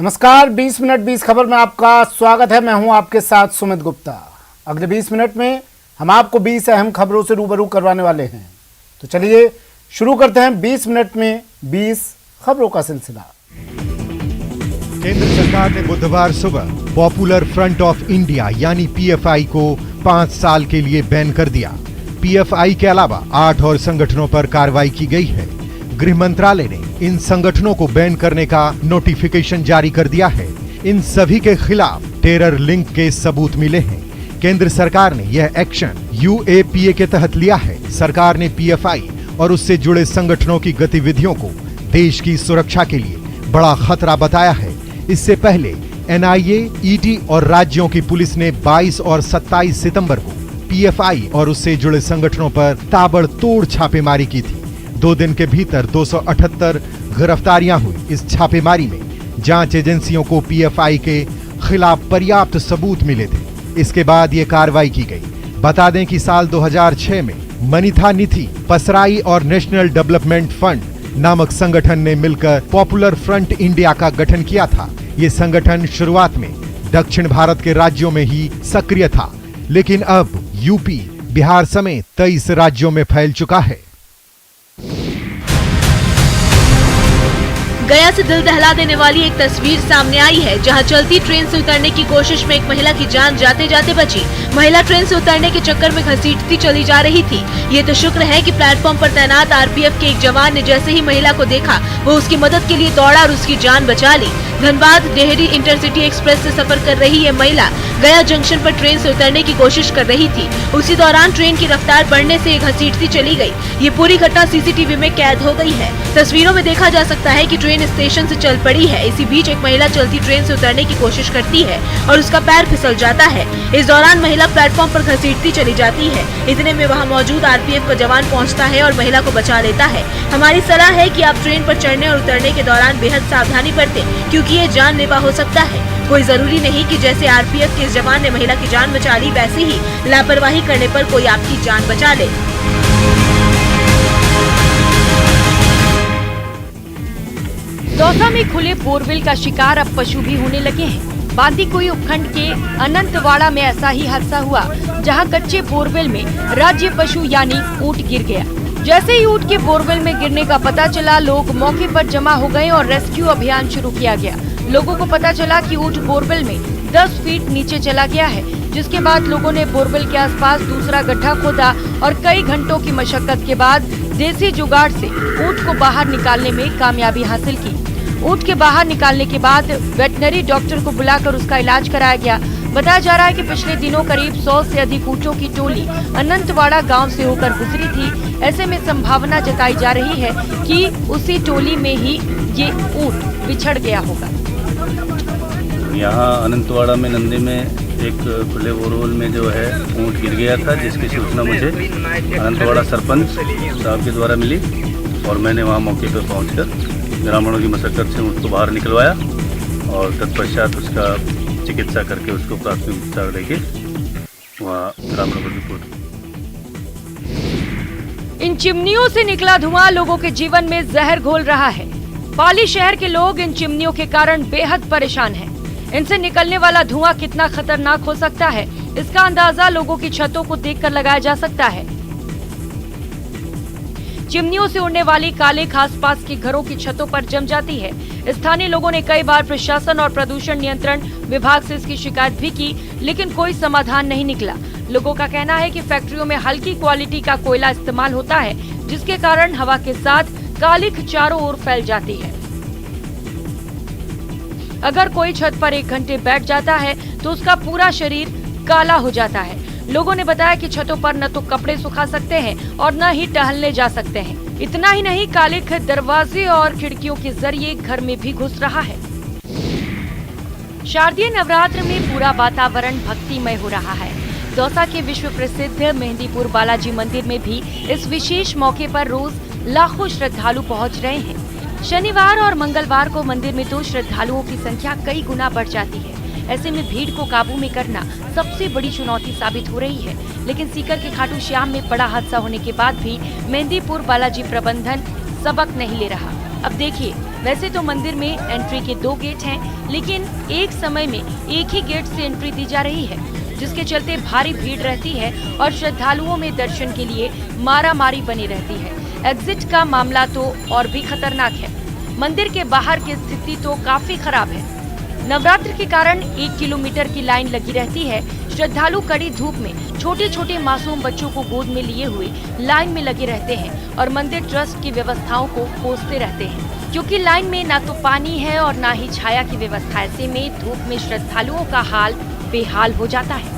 नमस्कार, 20 मिनट 20 खबर में आपका स्वागत है। मैं हूं आपके साथ सुमित गुप्ता। अगले 20 मिनट में हम आपको 20 अहम खबरों से रूबरू करवाने वाले हैं। तो चलिए शुरू करते हैं 20 मिनट में 20 खबरों का सिलसिला। केंद्र सरकार ने बुधवार सुबह पॉपुलर फ्रंट ऑफ इंडिया यानी पीएफआई को 5 साल के लिए बैन कर दिया। पीएफआई के अलावा 8 और संगठनों पर कार्रवाई की गई है। गृह मंत्रालय ने इन संगठनों को बैन करने का नोटिफिकेशन जारी कर दिया है। इन सभी के खिलाफ टेरर लिंक के सबूत मिले हैं। केंद्र सरकार ने यह एक्शन यूएपीए के तहत लिया है। सरकार ने पीएफआई और उससे जुड़े संगठनों की गतिविधियों को देश की सुरक्षा के लिए बड़ा खतरा बताया है। इससे पहले एनआईए, ईडी और राज्यों की पुलिस ने 22 और 27 सितंबर को पीएफआई और उससे जुड़े संगठनों पर ताबड़तोड़ छापेमारी की थी। 2 दिन के भीतर 278 गिरफ्तारियां हुई। इस छापेमारी में जांच एजेंसियों को पीएफआई के खिलाफ पर्याप्त सबूत मिले थे। इसके बाद ये कार्रवाई की गई। बता दें कि साल 2006 में मनीथा निथि पसराई और नेशनल डेवलपमेंट फंड नामक संगठन ने मिलकर पॉपुलर फ्रंट इंडिया का गठन किया था। ये संगठन शुरुआत में दक्षिण भारत के राज्यों में ही सक्रिय था, लेकिन अब यूपी, बिहार समेत 23 राज्यों में फैल चुका है। गया से दिल दहला देने वाली एक तस्वीर सामने आई है, जहां चलती ट्रेन से उतरने की कोशिश में एक महिला की जान जाते जाते बची। महिला ट्रेन से उतरने के चक्कर में घसीटती चली जा रही थी। ये तो शुक्र है कि प्लेटफॉर्म पर तैनात आरपीएफ के एक जवान ने जैसे ही महिला को देखा, वो उसकी मदद के लिए दौड़ा और उसकी जान बचा ली। धनबाद डेहरी इंटरसिटी एक्सप्रेस से सफर कर रही ये महिला गया जंक्शन पर ट्रेन से उतरने की कोशिश कर रही थी। उसी दौरान ट्रेन की रफ्तार बढ़ने से घसीटती चली गई। ये पूरी घटना सीसीटीवी में कैद हो गई है। तस्वीरों में देखा जा सकता है कि ट्रेन स्टेशन से चल पड़ी है। इसी बीच एक महिला चलती ट्रेन से उतरने की कोशिश करती है और उसका पैर फिसल जाता है। इस दौरान महिला प्लेटफॉर्म पर घसीटती चली जाती है। इतने में वहां मौजूद आरपीएफ का जवान पहुंचता है और महिला को बचा लेता है। हमारी सलाह है कि आप ट्रेन पर चढ़ने और उतरने के दौरान बेहद सावधानी बरतें, क्योंकि ये जानलेवा हो सकता है। कोई जरूरी नहीं कि जैसे आरपीएफ के इस जवान ने महिला की जान बचा ली, वैसे ही लापरवाही करने पर कोई आपकी जान बचा ले। दौसा में खुले बोरवेल का शिकार अब पशु भी होने लगे हैं। बांदीकुई उपखंड के अनंतवाड़ा में ऐसा ही हादसा हुआ, जहां कच्चे बोरवेल में राज्य पशु यानी ऊंट गिर गया। जैसे ही ऊंट के बोरवेल में गिरने का पता चला, लोग मौके पर जमा हो गए और रेस्क्यू अभियान शुरू किया गया। लोगों को पता चला कि ऊंट बोरवेल में 10 फीट नीचे चला गया है, जिसके बाद लोगों ने बोरवेल के आसपास दूसरा गड्ढा खोदा और कई घंटों की मशक्कत के बाद देसी जुगाड़ से ऊंट को बाहर निकालने में कामयाबी हासिल की। ऊंट के बाहर निकालने के बाद वेटनरी डॉक्टर को बुलाकर उसका इलाज कराया गया। बताया जा रहा है कि पिछले दिनों करीब 100 से अधिक ऊंटों की टोली अनंतवाड़ा गांव से होकर गुजरी थी। ऐसे में संभावना जताई जा रही है कि उसी टोली में ही ये ऊंट बिछड़ गया होगा। यहाँ अनंतवाड़ा में नंदी में एक खुले बोरवेल में जो है ऊंट गिर गया था, जिसकी सूचना मुझे अनंतवाड़ा सरपंच साहब के द्वारा मिली और मैंने वहाँ मौके पर पहुँचकर ग्रामीणों की मशक्कत से ऊंट को बाहर निकलवाया और तत्पश्चात उसका चिकित्सा करके उसको प्राथमिक उपचार देके वहाँ ग्रामीणों को रिपोर्ट। इन चिमनियों से निकला धुआं लोगों के जीवन में जहर घोल रहा है। पाली शहर के लोग इन चिमनियों के कारण बेहद परेशान हैं। इनसे निकलने वाला धुआं कितना खतरनाक हो सकता है, इसका अंदाजा लोगों की छतों को देखकर लगाया जा सकता है। चिमनियों से उड़ने वाली कालिख आसपास के घरों की छतों पर जम जाती है। स्थानीय लोगों ने कई बार प्रशासन और प्रदूषण नियंत्रण विभाग से इसकी शिकायत भी की, लेकिन कोई समाधान नहीं निकला। लोगों का कहना है कि फैक्ट्रियों में हल्की क्वालिटी का कोयला इस्तेमाल होता है, जिसके कारण हवा के साथ कालिख चारों ओर फैल जाती है। अगर कोई छत पर 1 घंटे बैठ जाता है तो उसका पूरा शरीर काला हो जाता है। लोगों ने बताया कि छतों पर न तो कपड़े सुखा सकते हैं और न ही टहलने जा सकते हैं। इतना ही नहीं, कालिख दरवाजे और खिड़कियों के जरिए घर में भी घुस रहा है। शारदीय नवरात्र में पूरा वातावरण भक्तिमय हो रहा है। दौसा के विश्व प्रसिद्ध मेहंदीपुर बालाजी मंदिर में भी इस विशेष मौके पर रोज लाखों श्रद्धालु पहुंच रहे हैं। शनिवार और मंगलवार को मंदिर में तो श्रद्धालुओं की संख्या कई गुना बढ़ जाती है। ऐसे में भीड़ को काबू में करना सबसे बड़ी चुनौती साबित हो रही है। लेकिन सीकर के खाटू श्याम में बड़ा हादसा होने के बाद भी मेहंदीपुर बालाजी प्रबंधन सबक नहीं ले रहा। अब देखिए वैसे तो मंदिर में एंट्री के 2 गेट हैं, लेकिन एक समय में एक ही गेट से एंट्री दी जा रही है, जिसके चलते भारी भीड़ रहती है और श्रद्धालुओं में दर्शन के लिए मारामारी बनी रहती है। एग्जिट का मामला तो और भी खतरनाक है। मंदिर के बाहर की स्थिति तो काफी खराब है। नवरात्र के कारण 1 किलोमीटर की लाइन लगी रहती है। श्रद्धालु कड़ी धूप में छोटे छोटे मासूम बच्चों को गोद में लिए हुए लाइन में लगे रहते हैं और मंदिर ट्रस्ट की व्यवस्थाओं को कोसते रहते हैं, क्योंकि लाइन में ना तो पानी है और ना ही छाया की व्यवस्था। ऐसे में धूप में श्रद्धालुओं का हाल बेहाल हो जाता है।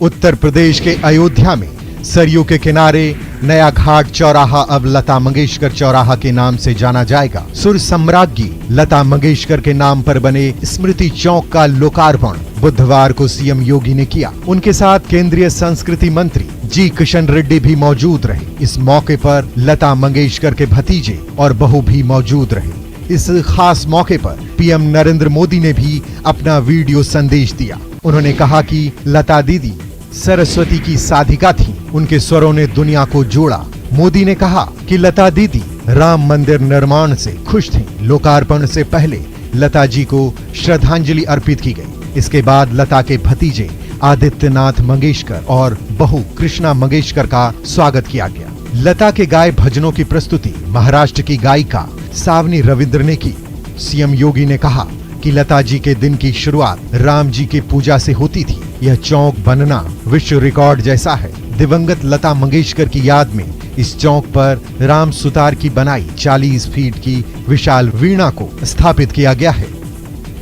उत्तर प्रदेश के अयोध्या में सरयू के किनारे नया घाट चौराहा अब लता मंगेशकर चौराहा के नाम से जाना जाएगा। सुर सम्राज्ञी लता मंगेशकर के नाम पर बने स्मृति चौक का लोकार्पण बुधवार को सीएम योगी ने किया। उनके साथ केंद्रीय संस्कृति मंत्री जी किशन रेड्डी भी मौजूद रहे। इस मौके पर लता मंगेशकर के भतीजे और बहू भी मौजूद रहे। इस खास मौके पर पीएम नरेंद्र मोदी ने भी अपना वीडियो संदेश दिया। उन्होंने कहा कि लता दीदी सरस्वती की साधिका थी, उनके स्वरों ने दुनिया को जोड़ा। मोदी ने कहा कि लता दीदी राम मंदिर निर्माण से खुश थीं। लोकार्पण से पहले लता जी को श्रद्धांजलि अर्पित की गई। इसके बाद लता के भतीजे आदित्यनाथ मंगेशकर और बहू कृष्णा मंगेशकर का स्वागत किया गया। लता के गाए भजनों की प्रस्तुति महाराष्ट्र की गायिका सावनी रविंद्र ने की। सीएम योगी ने कहा कि लता जी के दिन की शुरुआत राम जी की पूजा से होती थी। यह चौक बनना विश्व रिकॉर्ड जैसा है। दिवंगत लता मंगेशकर की याद में इस चौक पर राम सुतार की बनाई 40 फीट की विशाल वीणा को स्थापित किया गया है।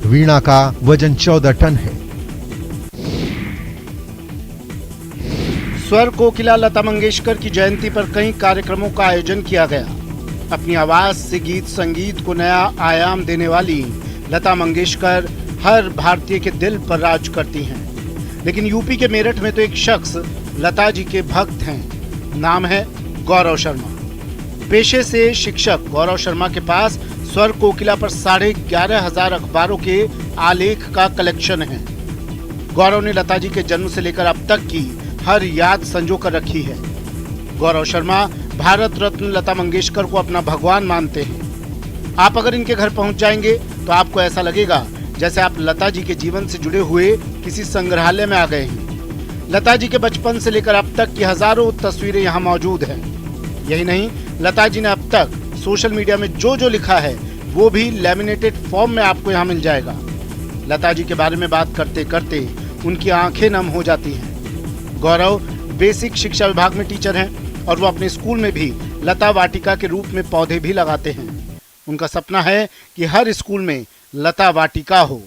वीणा का वजन 14 टन है। स्वर कोकिला लता मंगेशकर की जयंती पर कई कार्यक्रमों का आयोजन किया गया। अपनी आवाज से गीत संगीत को नया आयाम देने वाली लता मंगेशकर हर भारतीय के दिल पर राज करती हैं। लेकिन यूपी के मेरठ में तो एक शख्स लता जी के भक्त हैं। नाम है गौरव शर्मा। पेशे से शिक्षक गौरव शर्मा के पास स्वर कोकिला पर 11,500 अखबारों के आलेख का कलेक्शन है। गौरव ने लता जी के जन्म से लेकर अब तक की हर याद संजो कर रखी है। गौरव शर्मा भारत रत्न लता मंगेशकर को अपना भगवान मानते हैं। आप अगर इनके घर पहुंच जाएंगे तो आपको ऐसा लगेगा जैसे आप लता जी के जीवन से जुड़े हुए किसी संग्रहालय में आ गए हैं। लता जी के बचपन से लेकर अब तक की हजारों तस्वीरें यहाँ मौजूद हैं। यही नहीं, लता जी ने अब तक सोशल मीडिया में जो जो लिखा है वो भी लैमिनेटेड फॉर्म में आपको यहाँ मिल जाएगा। लता जी के बारे में बात करते करते उनकी आंखें नम हो जाती हैं। गौरव बेसिक शिक्षा विभाग में टीचर हैं और वो अपने स्कूल में भी लता वाटिका के रूप में पौधे भी लगाते हैं। उनका सपना है कि हर स्कूल में लता वाटिका हो।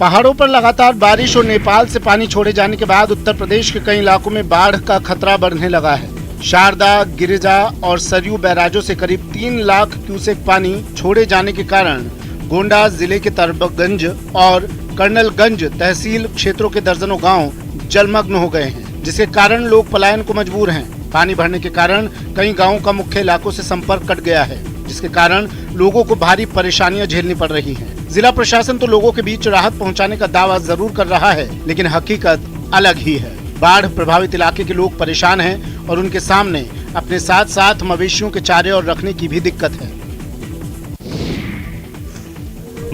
पहाड़ों पर लगातार बारिश और नेपाल से पानी छोड़े जाने के बाद उत्तर प्रदेश के कई इलाकों में बाढ़ का खतरा बढ़ने लगा है। शारदा, गिरिजा और सरयू बैराजों से करीब 3 लाख क्यूसेक पानी छोड़े जाने के कारण गोंडा जिले के तरबगंज और कर्नलगंज तहसील क्षेत्रों के दर्जनों गांव जलमग्न हो गए हैं, जिसके कारण लोग पलायन को मजबूर हैं। पानी भरने के कारण कई गांवों का मुख्य इलाकों से संपर्क कट गया है, जिसके कारण लोगों को भारी परेशानियां झेलनी पड़ रही हैं। जिला प्रशासन तो लोगों के बीच राहत पहुंचाने का दावा जरूर कर रहा है, लेकिन हकीकत अलग ही है। बाढ़ प्रभावित इलाके के लोग परेशान हैं और उनके सामने अपने साथ साथ मवेशियों के चारे और रखने की भी दिक्कत है।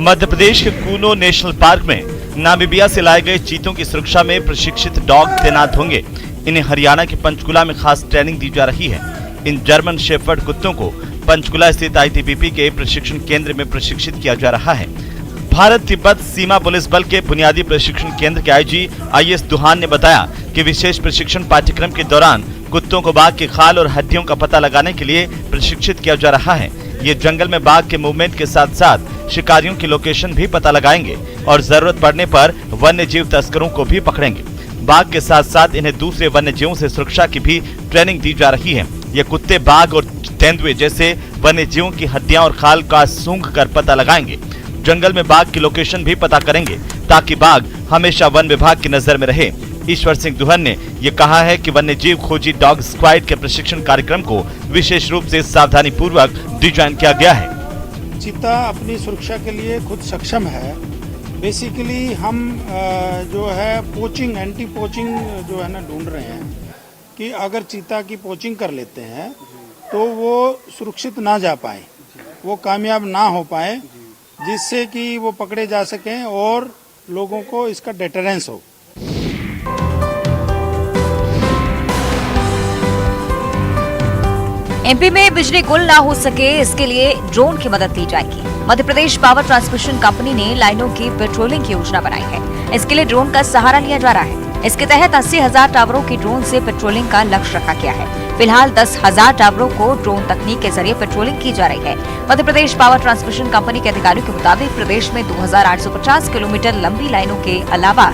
मध्य प्रदेश के कूनो नेशनल पार्क में नामीबिया से लाए गए चीतों की सुरक्षा में प्रशिक्षित डॉग तैनात होंगे। इन्हें हरियाणा के पंचकुला में खास ट्रेनिंग दी जा रही है। इन जर्मन शेफर्ड कुत्तों को पंचकुला स्थित आईटीबीपी के प्रशिक्षण केंद्र में प्रशिक्षित किया जा रहा है। भारत तिब्बत सीमा पुलिस बल के बुनियादी प्रशिक्षण केंद्र के आईजी आईएस दुहान ने बताया कि विशेष प्रशिक्षण पाठ्यक्रम के दौरान कुत्तों को बाघ के खाल और हड्डियों का पता लगाने के लिए प्रशिक्षित किया जा रहा है। ये जंगल में बाघ के मूवमेंट के साथ साथ शिकारियों की लोकेशन भी पता लगाएंगे और जरूरत पड़ने पर वन्य जीव तस्करों को भी पकड़ेंगे। बाघ के साथ साथ इन्हें दूसरे वन्य जीवों से सुरक्षा की भी ट्रेनिंग दी जा रही है। ये कुत्ते बाघ और तेंदुए जैसे वन्य जीवों की हड्डियां और खाल का सूंघ कर पता लगाएंगे। जंगल में बाघ की लोकेशन भी पता करेंगे ताकि बाघ हमेशा वन विभाग की नजर में रहे। ईश्वर सिंह दुहन ने ये कहा है कि वन्य जीव खोजी डॉग स्क्वाड के प्रशिक्षण कार्यक्रम को विशेष रूप से सावधानी पूर्वक डिजाइन किया गया है। चीता अपनी सुरक्षा के लिए खुद सक्षम है। बेसिकली हम जो है पोचिंग, एंटी पोचिंग जो है ना ढूंढ रहे हैं कि अगर चीता की पोचिंग कर लेते हैं तो वो सुरक्षित ना जा पाए, वो कामयाब ना हो पाए, जिससे कि वो पकड़े जा सकें और लोगों को इसका डेटरेंस हो। एमपी में बिजली गुल ना हो सके, इसके लिए ड्रोन की मदद ली जाएगी। Madhya Pradesh power transmission company ने लाइनों की पेट्रोलिंग की योजना बनाई है। इसके लिए ड्रोन का सहारा लिया जा रहा है। इसके तहत 80,000 टावरों की ड्रोन से पेट्रोलिंग का लक्ष्य रखा गया है। फिलहाल 10,000 टावरों को ड्रोन तकनीक के जरिए पेट्रोलिंग की जा रही है। Madhya Pradesh power transmission company के अधिकारियों के मुताबिक प्रदेश में 2,850 किलोमीटर लंबी लाइनों के अलावा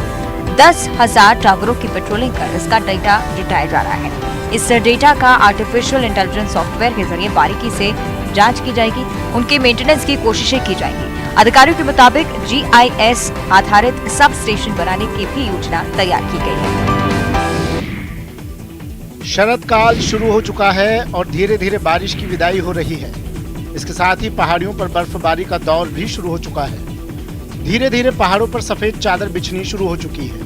10,000 टावरों की पेट्रोलिंग कर इसका डेटा जुटाया जा रहा है। इस डेटा का आर्टिफिशियल इंटेलिजेंस सॉफ्टवेयर के जरिए बारीकी से जांच की जाएगी, उनके मेंटेनेंस की कोशिशें की जाएंगी। अधिकारियों के मुताबिक GIS आधारित सब स्टेशन बनाने की भी योजना तैयार की गई है। शरद काल शुरू हो चुका है और धीरे धीरे बारिश की विदाई हो रही है। इसके साथ ही पहाड़ियों पर बर्फबारी का दौर भी शुरू हो चुका है। धीरे धीरे पहाड़ों पर सफेद चादर बिछनी शुरू हो चुकी है।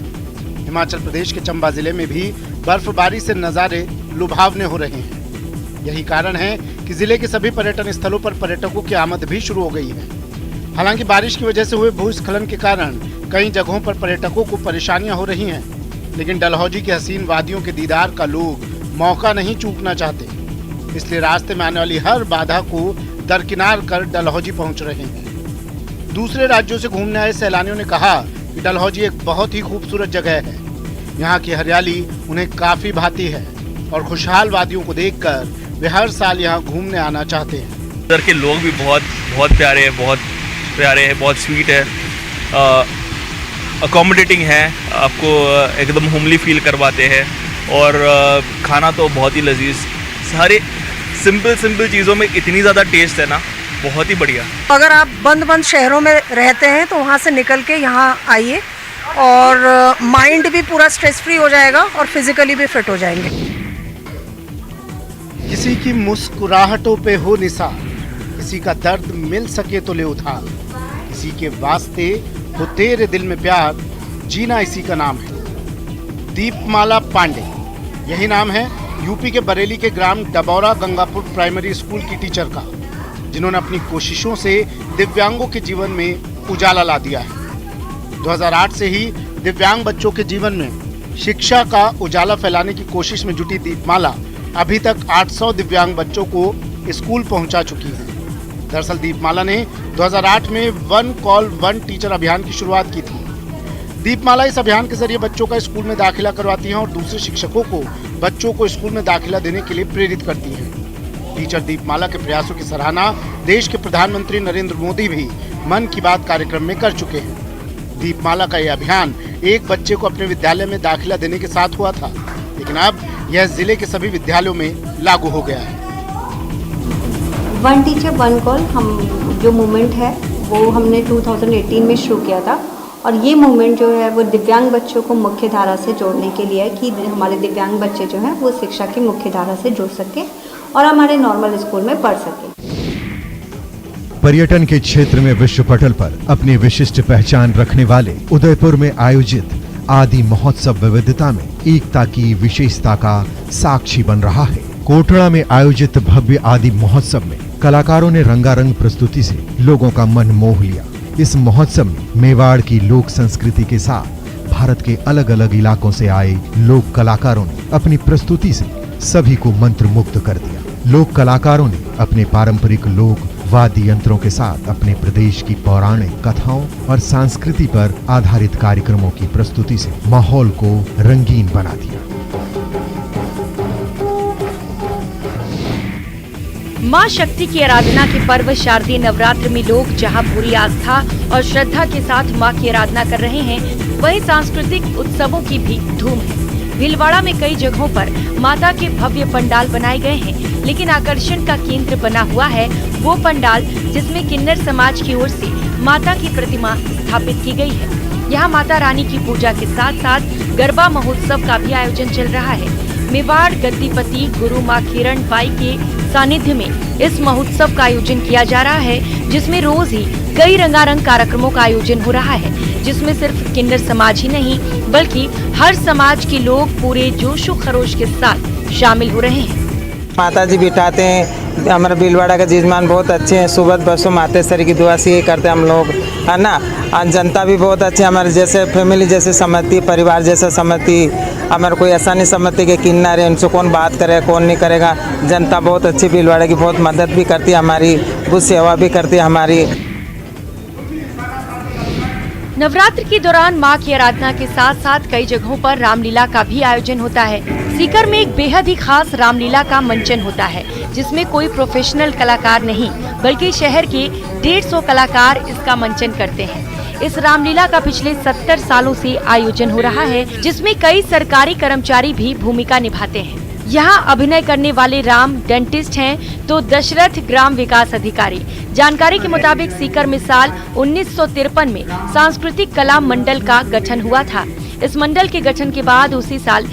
हिमाचल प्रदेश के चंबा जिले में भी बर्फबारी से नजारे लुभावने हो रहे हैं। यही कारण है कि जिले के सभी पर्यटन स्थलों पर पर्यटकों की आमद भी शुरू हो गई है। हालांकि बारिश की वजह से हुए भूस्खलन के कारण कई जगहों पर पर्यटकों को परेशानियां हो रही हैं, लेकिन डलहौजी की हसीन वादियों के दीदार का लोग मौका नहीं चूकना चाहते। इसलिए रास्ते में आने वाली हर बाधा को दरकिनार कर डलहौजी पहुंच रहे हैं। दूसरे राज्यों से घूमने आए सैलानियों ने कहा कि डलहौजी एक बहुत ही खूबसूरत जगह है। यहाँ की हरियाली उन्हें काफी भाती है और खुशहाल वादियों को देखकर वे हर साल यहाँ घूमने आना चाहते हैं। इधर के लोग भी बहुत प्यारे हैं, बहुत स्वीट है, अकोमोडेटिंग है, आपको एकदम होमली फील करवाते हैं और खाना तो बहुत ही लजीज। सारे सिंपल चीज़ों में इतनी ज़्यादा टेस्ट है ना, बहुत ही बढ़िया। अगर आप बंद शहरों में रहते हैं तो वहाँ से निकल के यहाँ आइए और माइंड भी पूरा स्ट्रेस फ्री हो जाएगा और फिजिकली भी फिट हो जाएंगे। किसी की मुस्कुराहटों पे हो निसार, किसी का दर्द मिल सके तो ले उधार, किसी के वास्ते हो तेरे दिल में प्यार, जीना इसी का नाम है। दीपमाला पांडे यही नाम है यूपी के बरेली के ग्राम डबौरा गंगापुर प्राइमरी स्कूल की टीचर का, जिन्होंने अपनी कोशिशों से दिव्यांगों के जीवन में उजाला ला दिया है। 2008 से ही दिव्यांग बच्चों के जीवन में शिक्षा का उजाला फैलाने की कोशिश में जुटी दीपमाला अभी तक 800 दिव्यांग बच्चों को स्कूल पहुंचा चुकी है। दरअसल दीपमाला ने 2008 में वन कॉल वन टीचर अभियान की शुरुआत की थी। दीपमाला इस अभियान के जरिए बच्चों का स्कूल में दाखिला करवाती हैं और दूसरे शिक्षकों को बच्चों को स्कूल में दाखिला देने के लिए प्रेरित करती हैं। टीचर दीपमाला के प्रयासों की सराहना देश के प्रधानमंत्री नरेंद्र मोदी भी मन की बात कार्यक्रम में कर चुके हैं। दीपमाला का यह अभियान एक बच्चे को अपने विद्यालय में दाखिला देने के साथ हुआ था, लेकिन अब यह जिले के सभी विद्यालयों में लागू हो गया है। वन टीचर वन कॉल हम जो मूवमेंट है वो हमने 2018 में शुरू किया था और ये मूवमेंट जो है वो दिव्यांग बच्चों को मुख्य धारा से जोड़ने के लिए है कि हमारे दिव्यांग बच्चे जो हैं वो शिक्षा की मुख्य धारा से जुड़ सके और हमारे नॉर्मल स्कूल में पढ़ सके। पर्यटन के क्षेत्र में विश्व पटल पर अपनी विशिष्ट पहचान रखने वाले उदयपुर में आयोजित आदि महोत्सव विविधता में एकता की विशेषता का साक्षी बन रहा है। कोटड़ा में आयोजित भव्य आदि महोत्सव में कलाकारों ने रंगारंग प्रस्तुति से लोगों का मन मोह लिया। इस महोत्सव में मेवाड़ की लोक संस्कृति के साथ भारत के अलग अलग इलाकों से आए लोक कलाकारों ने अपनी प्रस्तुति से सभी को मंत्रमुग्ध कर दिया। लोक कलाकारों ने अपने पारंपरिक लोक वाद्य यंत्रों के साथ अपने प्रदेश की पौराणिक कथाओं और संस्कृति पर आधारित कार्यक्रमों की प्रस्तुति से माहौल को रंगीन बना दिया। मां शक्ति की आराधना के पर्व शारदीय नवरात्र में लोग जहां पूरी आस्था और श्रद्धा के साथ मां की आराधना कर रहे हैं, वहीं सांस्कृतिक उत्सवों की भी धूम है। भीलवाड़ा में कई जगहों पर माता के भव्य पंडाल बनाए गए हैं, लेकिन आकर्षण का केंद्र बना हुआ है वो पंडाल जिसमें किन्नर समाज की ओर से माता की प्रतिमा स्थापित की गई है। यहाँ माता रानी की पूजा के साथ साथ गरबा महोत्सव का भी आयोजन चल रहा है। मेवाड़ गद्दीपति गुरु माँ किरण बाई के सानिध्य में इस महोत्सव का आयोजन किया जा रहा है, जिसमें रोज ही कई रंगारंग कार्यक्रमों का आयोजन हो रहा है, जिसमें सिर्फ किन्नर समाज ही नहीं बल्कि हर समाज के लोग पूरे जोशो खरोश के साथ शामिल हो रहे हैं। माता जी बिठाते हैं। हमारे भीलवाड़ा का जजमान बहुत अच्छे हैं। सुबह बसो मातेश्वरी की दुआ से यही करते हम लोग, है ना। और जनता भी बहुत अच्छी, हमारे जैसे फैमिली जैसे समझती, परिवार जैसा समझती। हमारे कोई ऐसा नहीं समझती कि किन्नर है, उनसे कौन बात करे कौन नहीं करेगा। जनता बहुत अच्छी भीलवाड़ा की, बहुत मदद भी करती है हमारी, बहुत सेवा भी करती है हमारी। नवरात्र के दौरान मां की आराधना के साथ साथ कई जगहों पर रामलीला का भी आयोजन होता है। सीकर में एक बेहद ही खास रामलीला का मंचन होता है, जिसमें कोई प्रोफेशनल कलाकार नहीं बल्कि शहर के 150 कलाकार इसका मंचन करते हैं। इस रामलीला का पिछले 70 सालों से आयोजन हो रहा है, जिसमें कई सरकारी कर्मचारी भी भूमिका निभाते हैं। यहाँ अभिनय करने वाले राम डेंटिस्ट हैं तो दशरथ ग्राम विकास अधिकारी। जानकारी के मुताबिक सीकर में साल 1953 में सांस्कृतिक कला मंडल का गठन हुआ था। इस मंडल के गठन के बाद उसी साल